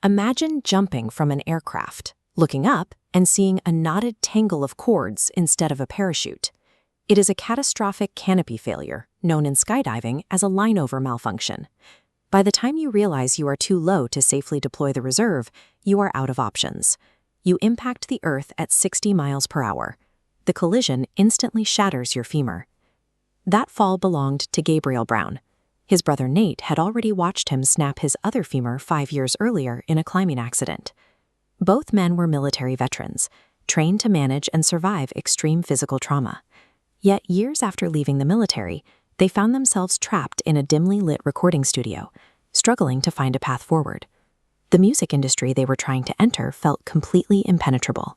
Imagine jumping from an aircraft, looking up, and seeing a knotted tangle of cords instead of a parachute. It is a catastrophic canopy failure, known in skydiving as a line-over malfunction. By the time you realize you are too low to safely deploy the reserve, you are out of options. You impact the Earth at 60 miles per hour. The collision instantly shatters your femur. That fall belonged to Gryph0n. His brother Nate had already watched him snap his other femur 5 years earlier in a climbing accident. Both men were military veterans, trained to manage and survive extreme physical trauma. Yet years after leaving the military, they found themselves trapped in a dimly lit recording studio, struggling to find a path forward. The music industry they were trying to enter felt completely impenetrable.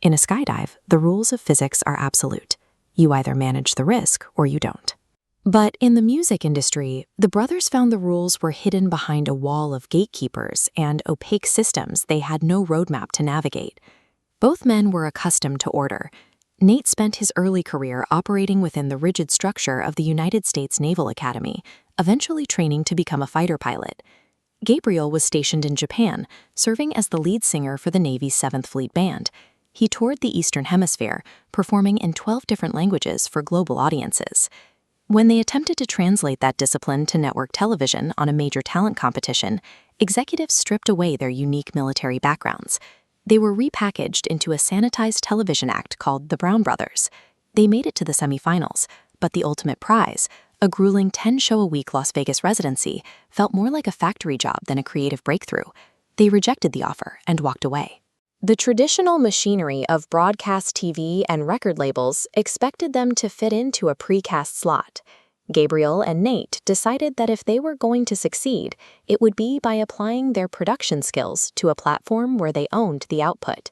In a skydive, the rules of physics are absolute. You either manage the risk or you don't. But in the music industry, the brothers found the rules were hidden behind a wall of gatekeepers and opaque systems they had no roadmap to navigate. Both men were accustomed to order. Nate spent his early career operating within the rigid structure of the United States Naval Academy, eventually training to become a fighter pilot. Gabriel was stationed in Japan, serving as the lead singer for the Navy's 7th Fleet Band. He toured the Eastern Hemisphere, performing in 12 different languages for global audiences. When they attempted to translate that discipline to network television on a major talent competition, executives stripped away their unique military backgrounds. They were repackaged into a sanitized television act called The Brown Brothers. They made it to the semifinals, but the ultimate prize, a grueling 10-show-a-week Las Vegas residency, felt more like a factory job than a creative breakthrough. They rejected the offer and walked away. The traditional machinery of broadcast TV and record labels expected them to fit into a precast slot. Gabriel and Nate decided that if they were going to succeed, it would be by applying their production skills to a platform where they owned the output.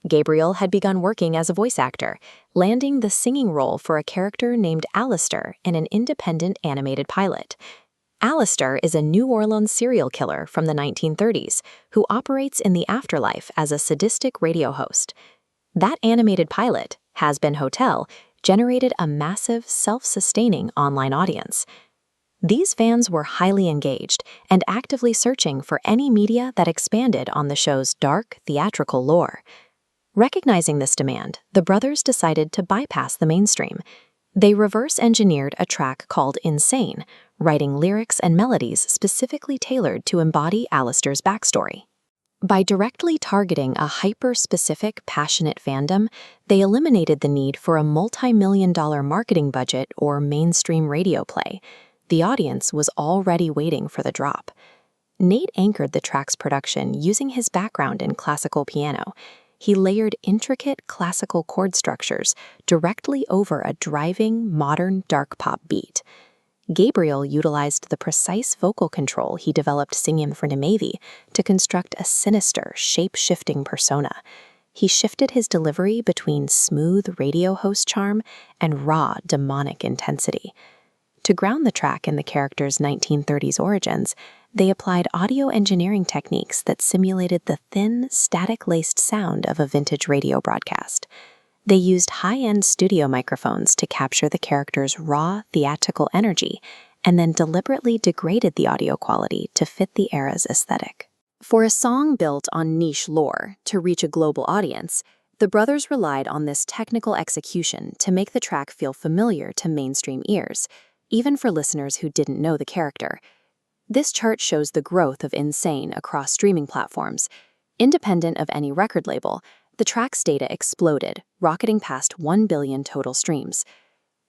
Gabriel had begun working as a voice actor, landing the singing role for a character named Alistair in an independent animated pilot. Alistair is a New Orleans serial killer from the 1930s who operates in the afterlife as a sadistic radio host. That animated pilot, Has Been Hotel, generated a massive, self-sustaining online audience. These fans were highly engaged and actively searching for any media that expanded on the show's dark, theatrical lore. Recognizing this demand, the brothers decided to bypass the mainstream. They reverse-engineered a track called Insane, writing lyrics and melodies specifically tailored to embody Alistair's backstory. By directly targeting a hyper-specific, passionate fandom, they eliminated the need for a multi-million-dollar marketing budget or mainstream radio play. The audience was already waiting for the drop. Nate anchored the track's production using his background in classical piano. He layered intricate classical chord structures directly over a driving, modern dark pop beat. Gabriel utilized the precise vocal control he developed singing for Navy to construct a sinister, shape-shifting persona. He shifted his delivery between smooth radio host charm and raw, demonic intensity. To ground the track in the character's 1930s origins, they applied audio engineering techniques that simulated the thin, static-laced sound of a vintage radio broadcast. They used high-end studio microphones to capture the character's raw, theatrical energy, and then deliberately degraded the audio quality to fit the era's aesthetic. For a song built on niche lore to reach a global audience, the brothers relied on this technical execution to make the track feel familiar to mainstream ears, even for listeners who didn't know the character. This chart shows the growth of Insane across streaming platforms. Independent of any record label, the track's data exploded, rocketing past 1 billion total streams.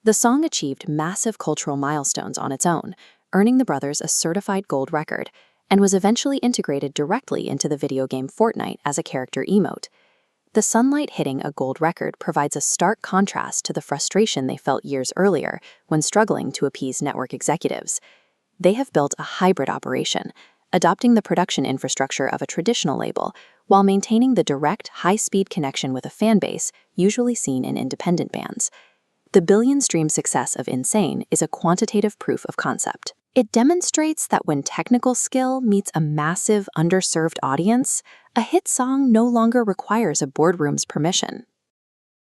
The song achieved massive cultural milestones on its own, earning the brothers a certified gold record, and was eventually integrated directly into the video game Fortnite as a character emote. The sunlight hitting a gold record provides a stark contrast to the frustration they felt years earlier when struggling to appease network executives. They have built a hybrid operation, adopting the production infrastructure of a traditional label while maintaining the direct, high-speed connection with a fan base usually seen in independent bands. The billion-stream success of Insane is a quantitative proof of concept. It demonstrates that when technical skill meets a massive, underserved audience, a hit song no longer requires a boardroom's permission.